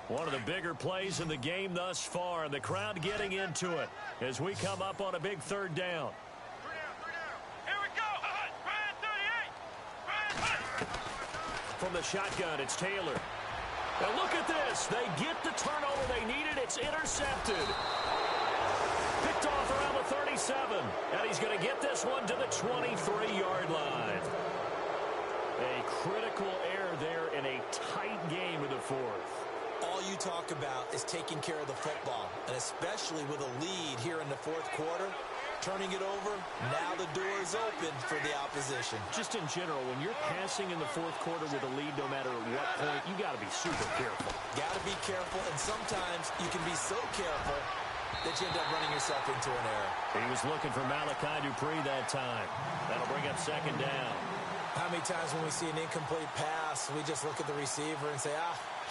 One of the bigger plays in the game thus far, and the crowd getting into it as we come up on a big third down. Here we go. Brian 38. From the shotgun, it's Taylor. Now look at this. They get the turnover they needed. It's intercepted. Picked off around the 37. And he's going to get this one to the 23-yard line. A critical error there in a tight game in the fourth. All you talk about is taking care of the football, and especially with a lead here in the fourth quarter. turning it over. Now the door is open for the opposition. Just in general, when you're passing in the fourth quarter with a lead, no matter what point, you got to be super careful. Got to be careful, and sometimes you can be so careful that you end up running yourself into an error. He was looking for Malachi Dupree that time. That'll bring up second down. How many times when we see an incomplete pass, we just look at the receiver and say,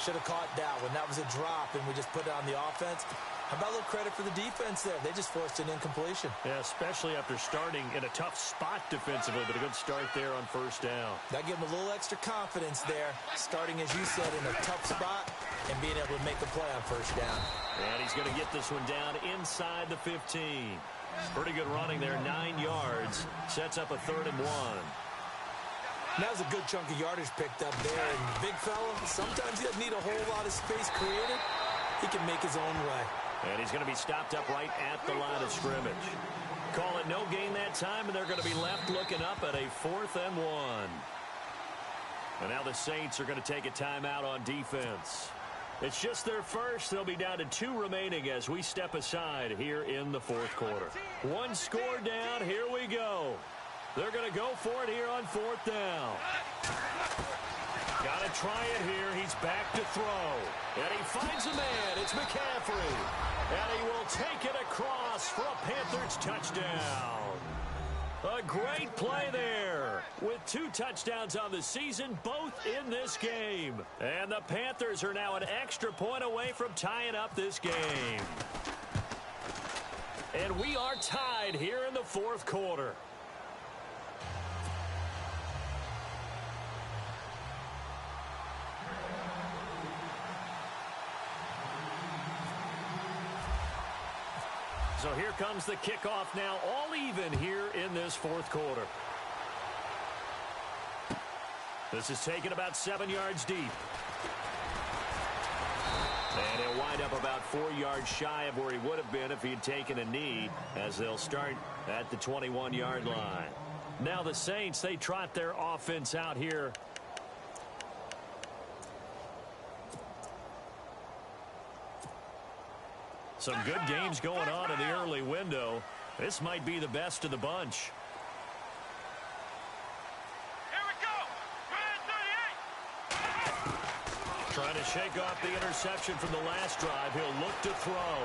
should have caught that one. That was a drop, and we just put it on the offense. How about a little credit for the defense there? They just forced an incompletion. Yeah, especially after starting in a tough spot defensively, but a good start there on first down. That gave them a little extra confidence there, starting, as you said, in a tough spot and being able to make a play on first down. And he's going to get this one down inside the 15. Pretty good running there, 9 yards. Sets up a 3rd and 1. That was a good chunk of yardage picked up there. And big fella, sometimes he doesn't need a whole lot of space created. He can make his own way. And he's going to be stopped up right at the line of scrimmage. Call it no gain that time, and they're going to be left looking up at a 4th and 1. And now the Saints are going to take a timeout on defense. It's just their first. They'll be down to 2 remaining as we step aside here in the fourth quarter. 1 score down. Here we go. They're going to go for it here on 4th down. Got to try it here. He's back to throw. And he finds a man. It's McCaffrey. And he will take it across for a Panthers touchdown. A great play there with 2 touchdowns on the season, both in this game. And the Panthers are now an extra point away from tying up this game. And we are tied here in the fourth quarter. So here comes the kickoff now, all even here in this fourth quarter. This is taken about 7 yards deep. And he'll wind up about 4 yards shy of where he would have been if he had taken a knee, as they'll start at the 21-yard line. Now the Saints, they trot their offense out here. Some good games going on in the early window. This might be the best of the bunch. Here we go. Red 38. Trying to shake off the interception from the last drive. He'll look to throw.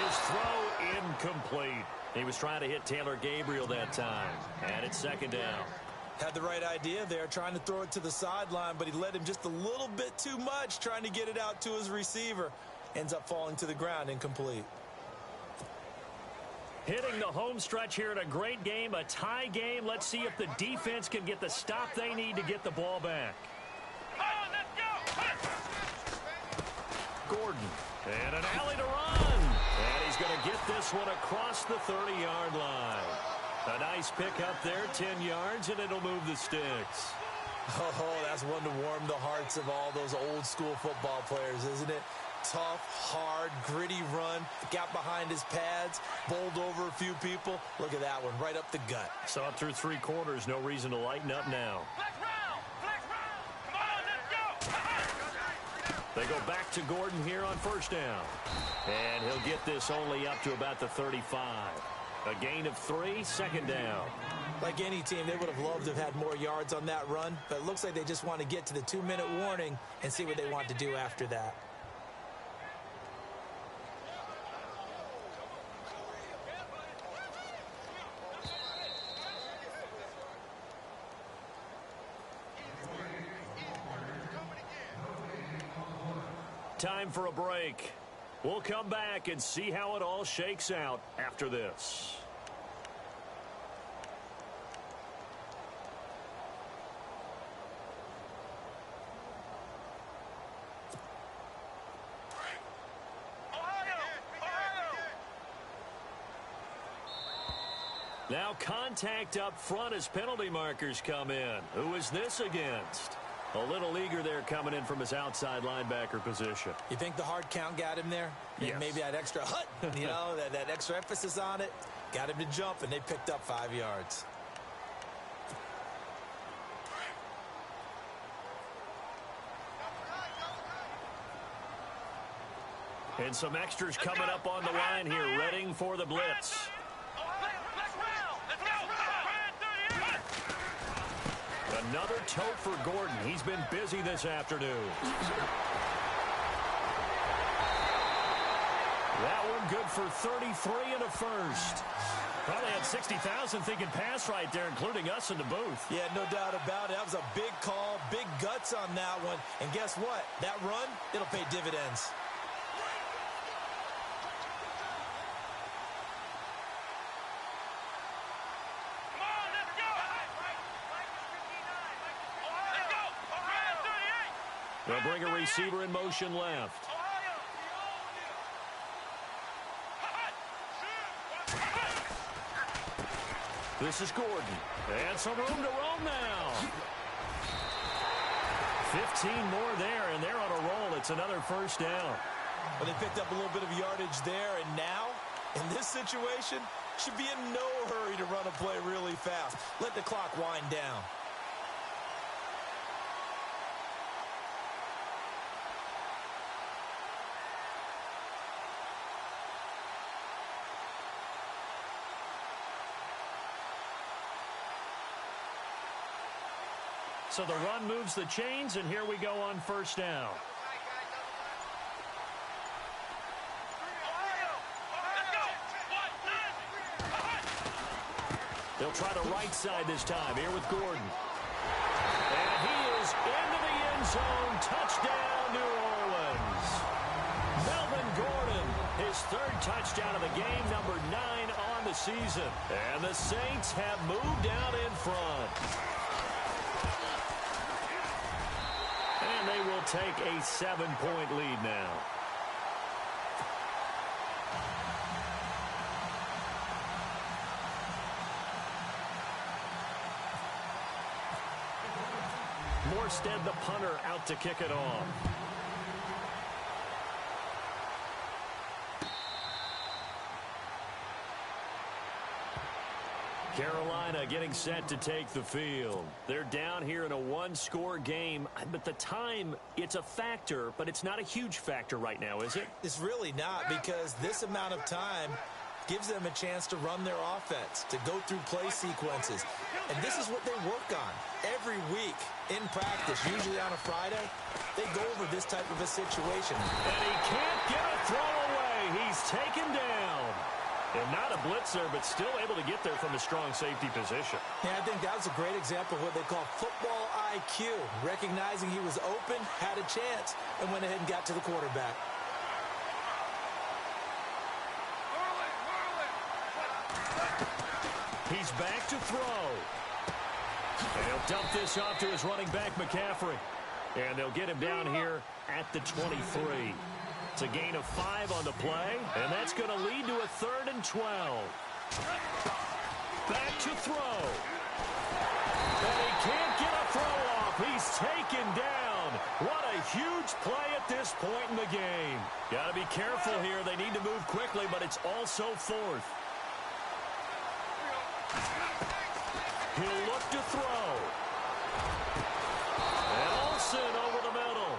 His throw incomplete. He was trying to hit Taylor Gabriel that time. And it's second down. Had the right idea there, trying to throw it to the sideline, but he led him just a little bit too much, trying to get it out to his receiver. Ends up falling to the ground, incomplete. Hitting the home stretch here in a great game, a tie game. Let's see if the defense can get the stop they need to get the ball back. Oh, let's go. Gordon, and an alley to run. And he's going to get this one across the 30-yard line. A nice pick up there, 10 yards, and it'll move the sticks. Oh, that's one to warm the hearts of all those old-school football players, isn't it? Tough, hard, gritty run, got behind his pads, bowled over a few people. Look at that one, right up the gut. Saw it through 3 quarters, no reason to lighten up now. Flex round. Flex round. Come on, let's go. They go back to Gordon here on first down. And he'll get this only up to about the 35. A gain of 3, second down. Like any team, they would have loved to have had more yards on that run, but it looks like they just want to get to the 2-minute warning and see what they want to do after that. Time for a break. We'll come back and see how it all shakes out after this. Now contact up front as penalty markers come in. Who is this against? A little eager there coming in from his outside linebacker position. You think the hard count got him there? Yes. Maybe that extra hut, that extra emphasis on it, got him to jump, and they picked up 5 yards. And some extras coming up on the line here, readying for the blitz. Another tote for Gordon. He's been busy this afternoon. That one good for 33 and a first. Probably had 60,000 thinking pass right there, including us in the booth. Yeah, no doubt about it. That was a big call, big guts on that one. And guess what? That run, it'll pay dividends. They'll bring a receiver in motion left. This is Gordon. And some room to roam now. 15 more there, and they're on a roll. It's another first down. Well, they picked up a little bit of yardage there, and now, in this situation, should be in no hurry to run a play really fast. Let the clock wind down. So the run moves the chains, and here we go on first down. They'll try the right side this time, here with Gordon. And he is into the end zone. Touchdown, New Orleans. Melvin Gordon, his third touchdown of the game, number 9 on the season. And the Saints have moved out in front. And they will take a 7-point lead now. Morstead, the punter, out to kick it off. Carolina getting set to take the field. They're down here in a one-score game, but the time, it's a factor, but it's not a huge factor right now, is it? It's really not, because this amount of time gives them a chance to run their offense, to go through play sequences. And this is what they work on every week in practice, usually on a Friday. They go over this type of a situation. And he can't get a throw away. He's taken down. And not a blitzer, but still able to get there from a strong safety position. Yeah, I think that was a great example of what they call football IQ. Recognizing he was open, had a chance, and went ahead and got to the quarterback. He's back to throw. And he'll dump this off to his running back, McCaffrey. And they'll get him down here at the 23. It's a gain of 5 on the play, and that's going to lead to a 3rd and 12. Back to throw. And he can't get a throw off. He's taken down. What a huge play at this point in the game. Got to be careful here. They need to move quickly, but it's also 4th. He'll look to throw. And Olsen over the middle.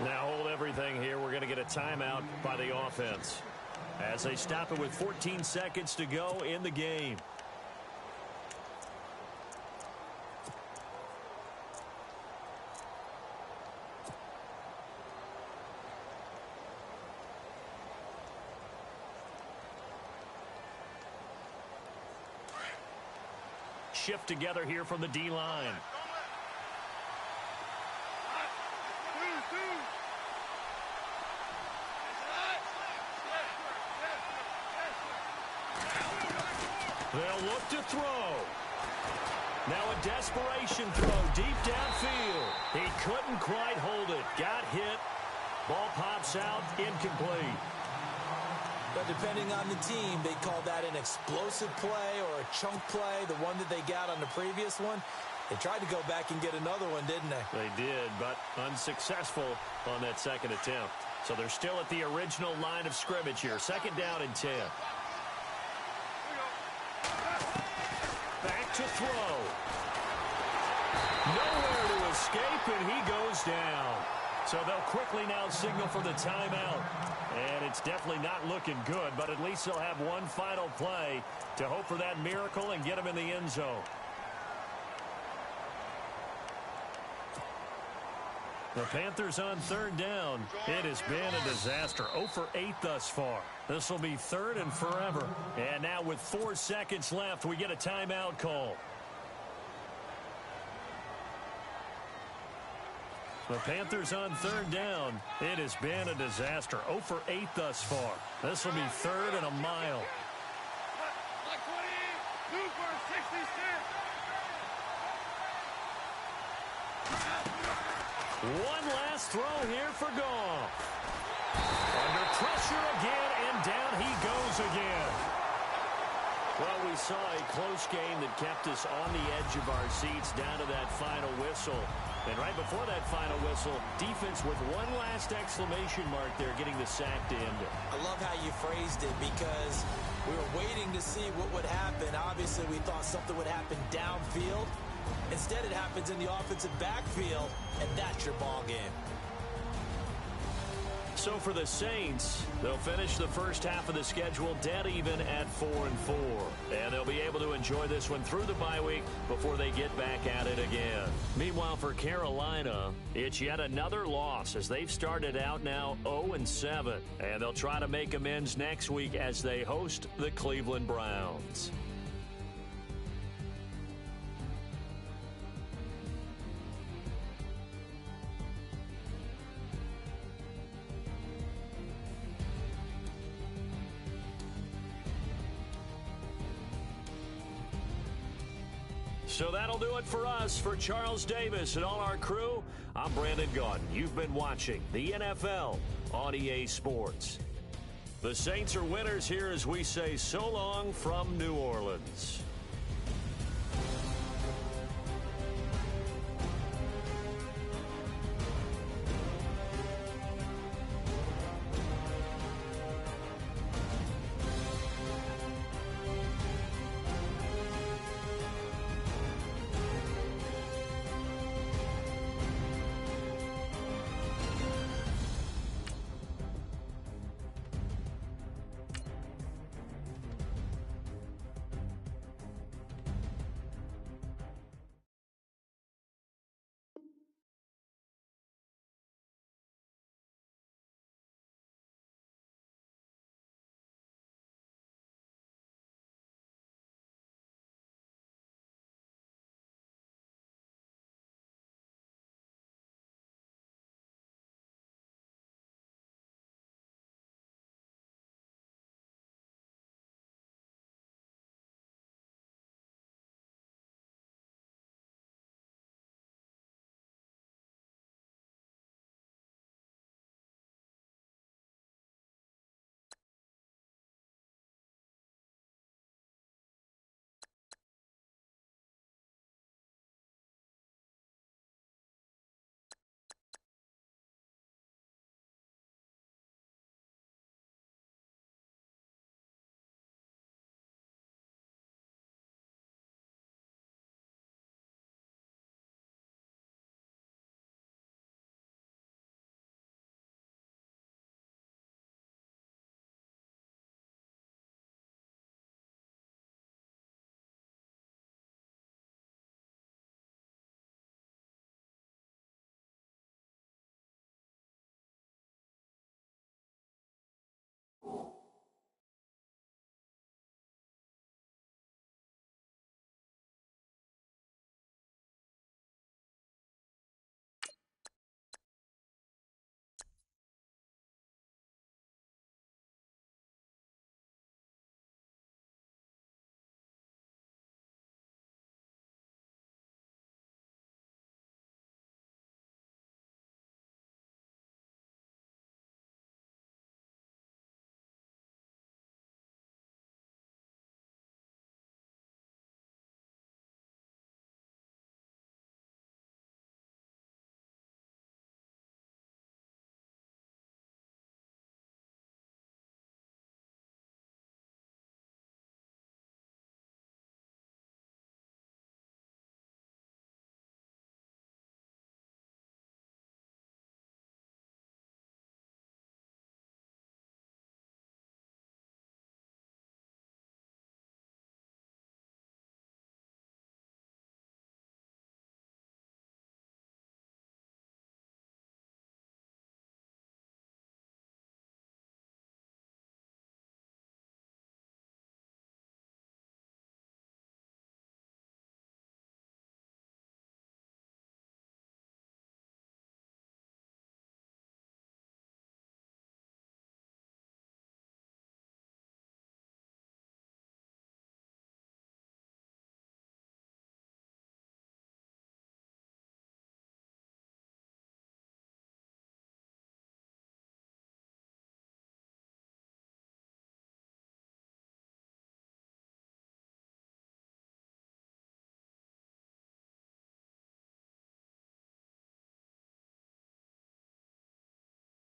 Now hold everything here. We're going to get a timeout by the offense as they stop it with 14 seconds to go in the game. Shift together here from the D-line. They'll look to throw. Now a desperation throw deep downfield. He couldn't quite hold it. Got hit. Ball pops out. Incomplete. But depending on the team, they call that an explosive play or a chunk play, the one that they got on the previous one. They tried to go back and get another one, didn't they? They did, but unsuccessful on that second attempt. So they're still at the original line of scrimmage here. 2nd down and 10. Back to throw. Nowhere to escape, and he goes down. So they'll quickly now signal for the timeout. And it's definitely not looking good, but at least they'll have one final play to hope for that miracle and get him in the end zone. The Panthers on third down. It has been a disaster. 0 for 8 thus far. This will be third and forever. And now with 4 seconds left, we get a timeout call. The Panthers on third down. It has been a disaster. 0 for 8 thus far. This will be third and a mile. Like 20, 2 for 66. One last throw here for Goff. Under pressure again, and down he goes again. Well, we saw a close game that kept us on the edge of our seats down to that final whistle. And right before that final whistle, defense with one last exclamation mark there, getting the sack to end it. I love how you phrased it because we were waiting to see what would happen. Obviously, we thought something would happen downfield. Instead, it happens in the offensive backfield, and that's your ball game. So for the Saints, they'll finish the first half of the schedule dead even at 4-4. And they'll be able to enjoy this one through the bye week before they get back at it again. Meanwhile, for Carolina, it's yet another loss as they've started out now 0-7. And they'll try to make amends next week as they host the Cleveland Browns. So that'll do it for us. For Charles Davis and all our crew, I'm Brandon Gaudin. You've been watching the NFL on EA Sports. The Saints are winners here as we say so long from New Orleans.